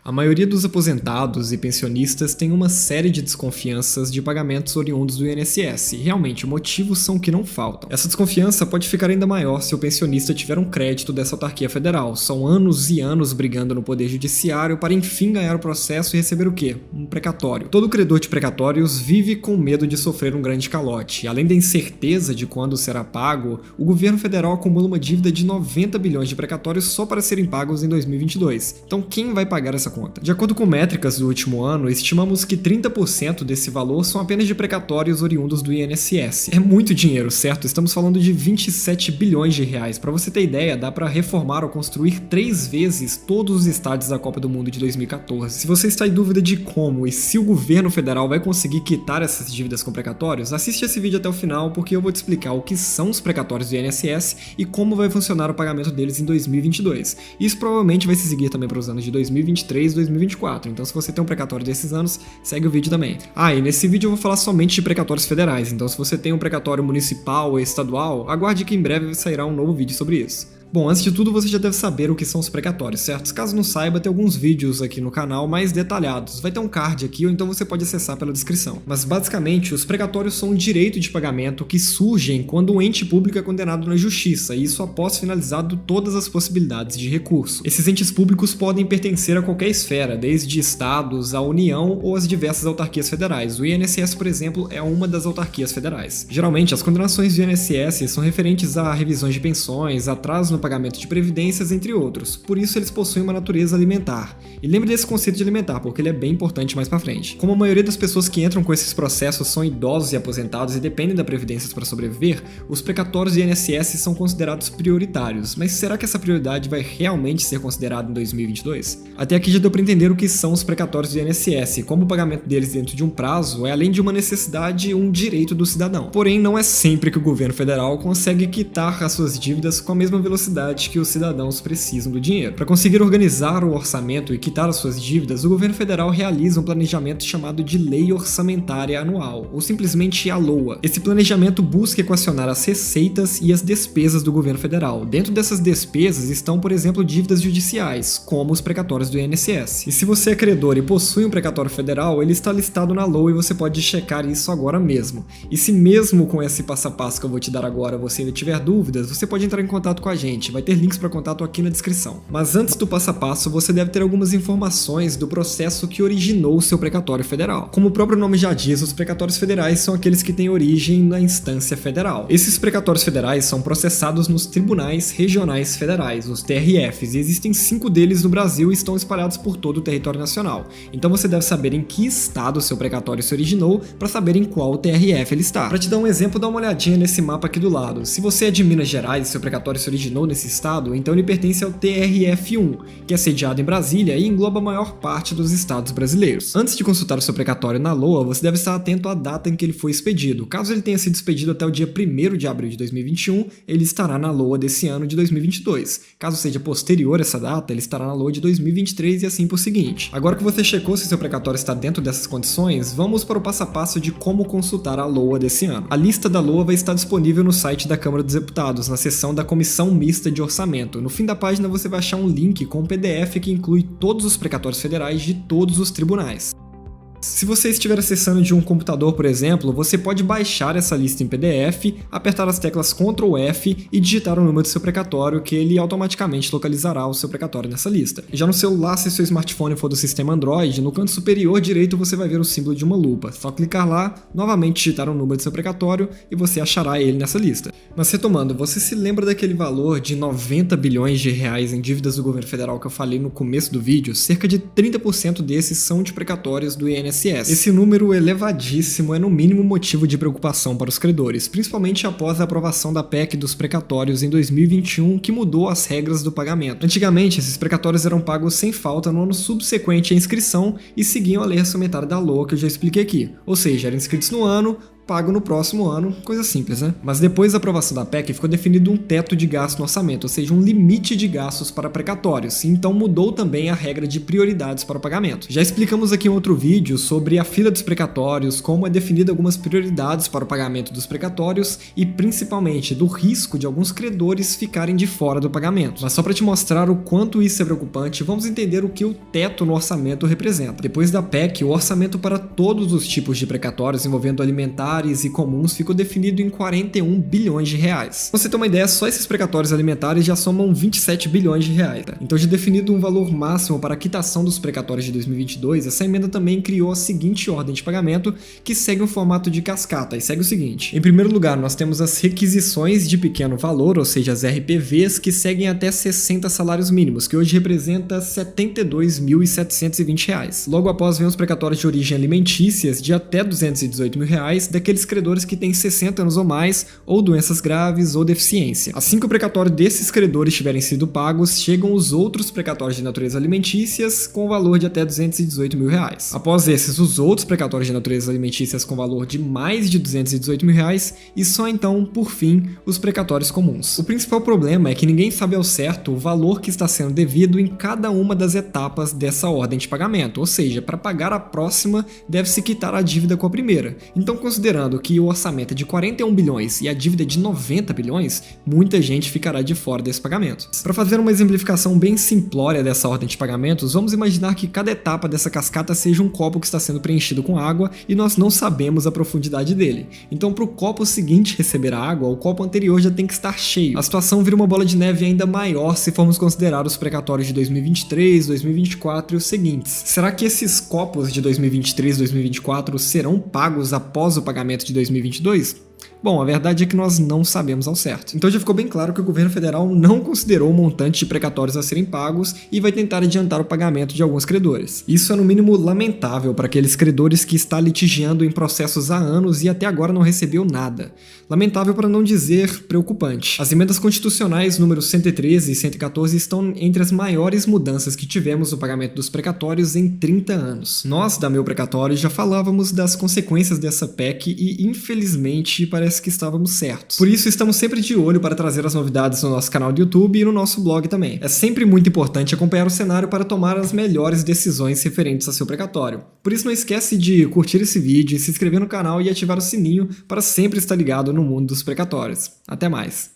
A maioria dos aposentados e pensionistas tem uma série de desconfianças de pagamentos oriundos do INSS, e realmente motivos são que não faltam. Essa desconfiança pode ficar ainda maior se o pensionista tiver um crédito dessa autarquia federal. São anos e anos brigando no Poder Judiciário para enfim ganhar o processo e receber o quê? Um precatório. Todo credor de precatórios vive com medo de sofrer um grande calote. Além da incerteza de quando será pago, o governo federal acumula uma dívida de 90 bilhões de precatórios só para serem pagos em 2022. Então quem vai pagar essa conta? De acordo com métricas do último ano, estimamos que 30% desse valor são apenas de precatórios oriundos do INSS. É muito dinheiro, certo? Estamos falando de 27 bilhões de reais. Para você ter ideia, dá para reformar ou construir 3 vezes todos os estádios da Copa do Mundo de 2014. Se você está em dúvida de como e se o governo federal vai conseguir quitar essas dívidas com precatórios, assiste esse vídeo até o final porque eu vou te explicar o que são os precatórios do INSS e como vai funcionar o pagamento deles em 2022. Isso provavelmente vai se seguir também para os anos de 2023 e 2024, então se você tem um precatório desses anos, segue o vídeo também. E nesse vídeo eu vou falar somente de precatórios federais, então se você tem um precatório municipal ou estadual, aguarde que em breve sairá um novo vídeo sobre isso. Bom, antes de tudo você já deve saber o que são os precatórios, certo? Caso não saiba, tem alguns vídeos aqui no canal mais detalhados. Vai ter um card aqui ou então você pode acessar pela descrição. Mas basicamente, os precatórios são um direito de pagamento que surgem quando um ente público é condenado na justiça, e isso após finalizado todas as possibilidades de recurso. Esses entes públicos podem pertencer a qualquer esfera, desde estados, à União ou às diversas autarquias federais. O INSS, por exemplo, é uma das autarquias federais. Geralmente, as condenações do INSS são referentes a revisões de pensões, atraso no pagamento de previdências, entre outros. Por isso eles possuem uma natureza alimentar. E lembre desse conceito de alimentar, porque ele é bem importante mais pra frente. Como a maioria das pessoas que entram com esses processos são idosos e aposentados e dependem da previdência para sobreviver, os precatórios do INSS são considerados prioritários. Mas será que essa prioridade vai realmente ser considerada em 2022? Até aqui já deu para entender o que são os precatórios do INSS e como o pagamento deles dentro de um prazo é, além de uma necessidade, um direito do cidadão. Porém, não é sempre que o governo federal consegue quitar as suas dívidas com a mesma velocidade que os cidadãos precisam do dinheiro. Para conseguir organizar o orçamento e quitar as suas dívidas, o governo federal realiza um planejamento chamado de Lei Orçamentária Anual, ou simplesmente a LOA. Esse planejamento busca equacionar as receitas e as despesas do governo federal. Dentro dessas despesas estão, por exemplo, dívidas judiciais, como os precatórios do INSS. E se você é credor e possui um precatório federal, ele está listado na LOA e você pode checar isso agora mesmo. E se mesmo com esse passo a passo que eu vou te dar agora você ainda tiver dúvidas, você pode entrar em contato com a gente. Vai ter links para contato aqui na descrição. Mas antes do passo a passo, você deve ter algumas informações do processo que originou o seu precatório federal. Como o próprio nome já diz, os precatórios federais são aqueles que têm origem na instância federal. Esses precatórios federais são processados nos tribunais regionais federais, os TRFs, e existem 5 deles no Brasil e estão espalhados por todo o território nacional. Então você deve saber em que estado o seu precatório se originou para saber em qual TRF ele está. Para te dar um exemplo, dá uma olhadinha nesse mapa aqui do lado. Se você é de Minas Gerais e seu precatório se originou nesse estado, então ele pertence ao TRF1, que é sediado em Brasília e engloba a maior parte dos estados brasileiros. Antes de consultar o seu precatório na LOA, você deve estar atento à data em que ele foi expedido. Caso ele tenha sido expedido até o dia 1º de abril de 2021, ele estará na LOA desse ano de 2022. Caso seja posterior a essa data, ele estará na LOA de 2023 e assim por seguinte. Agora que você checou se seu precatório está dentro dessas condições, vamos para o passo a passo de como consultar a LOA desse ano. A lista da LOA vai estar disponível no site da Câmara dos Deputados, na seção da Comissão Mista de Orçamento. No fim da página você vai achar um link com um PDF que inclui todos os precatórios federais de todos os tribunais. Se você estiver acessando de um computador, por exemplo, você pode baixar essa lista em PDF, apertar as teclas Ctrl F e digitar o número do seu precatório, que ele automaticamente localizará o seu precatório nessa lista. Já no celular, se seu smartphone for do sistema Android, no canto superior direito você vai ver o símbolo de uma lupa. Só clicar lá, novamente digitar o número do seu precatório e você achará ele nessa lista. Mas retomando, você se lembra daquele valor de 90 bilhões de reais em dívidas do governo federal que eu falei no começo do vídeo? Cerca de 30% desses são de precatórios do INSS. Esse número elevadíssimo é no mínimo motivo de preocupação para os credores, principalmente após a aprovação da PEC dos precatórios em 2021, que mudou as regras do pagamento. Antigamente, esses precatórios eram pagos sem falta no ano subsequente à inscrição e seguiam a lei orçamentária da LOA que eu já expliquei aqui. Ou seja, eram inscritos no ano, pago no próximo ano, coisa simples, né? Mas depois da aprovação da PEC, ficou definido um teto de gasto no orçamento, ou seja, um limite de gastos para precatórios, e então mudou também a regra de prioridades para o pagamento. Já explicamos aqui em outro vídeo sobre a fila dos precatórios, como é definida algumas prioridades para o pagamento dos precatórios e principalmente do risco de alguns credores ficarem de fora do pagamento. Mas só para te mostrar o quanto isso é preocupante, vamos entender o que o teto no orçamento representa. Depois da PEC, o orçamento para todos os tipos de precatórios envolvendo alimentares e comuns ficou definido em 41 bilhões de reais. Pra você ter uma ideia, só esses precatórios alimentares já somam 27 bilhões de reais. Tá? Então, já definido um valor máximo para a quitação dos precatórios de 2022, essa emenda também criou a seguinte ordem de pagamento, que segue um formato de cascata, e segue o seguinte. Em primeiro lugar, nós temos as requisições de pequeno valor, ou seja, as RPVs, que seguem até 60 salários mínimos, que hoje representa R$ 72.720. Logo após vem os precatórios de origem alimentícias de até R$ 218 mil, daqueles credores que têm 60 anos ou mais, ou doenças graves ou deficiência. Assim que o precatório desses credores tiverem sido pagos, chegam os outros precatórios de natureza alimentícias com valor de até R$ 218 mil. Após esses, os outros precatórios de natureza alimentícias com valor de mais de R$ 218 mil, e só então, por fim, os precatórios comuns. O principal problema é que ninguém sabe ao certo o valor que está sendo devido em cada uma das etapas dessa ordem de pagamento, ou seja, para pagar a próxima, deve-se quitar a dívida com a primeira. Então, considerando que o orçamento é de 41 bilhões e a dívida é de 90 bilhões, muita gente ficará de fora desse pagamento. Para fazer uma exemplificação bem simplória dessa ordem de pagamentos, vamos imaginar que cada etapa dessa cascata seja um copo que está sendo preenchido com água e nós não sabemos a profundidade dele. Então, para o copo seguinte receber a água, o copo anterior já tem que estar cheio. A situação vira uma bola de neve ainda maior se formos considerar os precatórios de 2023, 2024 e os seguintes. Será que esses copos de 2023 e 2024 serão pagos após o pagamento de 2022? Bom, a verdade é que nós não sabemos ao certo. Então já ficou bem claro que o governo federal não considerou o montante de precatórios a serem pagos e vai tentar adiantar o pagamento de alguns credores. Isso é no mínimo lamentável para aqueles credores que está litigiando em processos há anos e até agora não recebeu nada. Lamentável para não dizer preocupante. As emendas constitucionais número 113 e 114 estão entre as maiores mudanças que tivemos no pagamento dos precatórios em 30 anos. Nós, da Meu Precatório, já falávamos das consequências dessa PEC e, infelizmente, parece que estávamos certos. Por isso, estamos sempre de olho para trazer as novidades no nosso canal do YouTube e no nosso blog também. É sempre muito importante acompanhar o cenário para tomar as melhores decisões referentes a seu precatório. Por isso, não esquece de curtir esse vídeo, se inscrever no canal e ativar o sininho para sempre estar ligado no mundo dos precatórios. Até mais!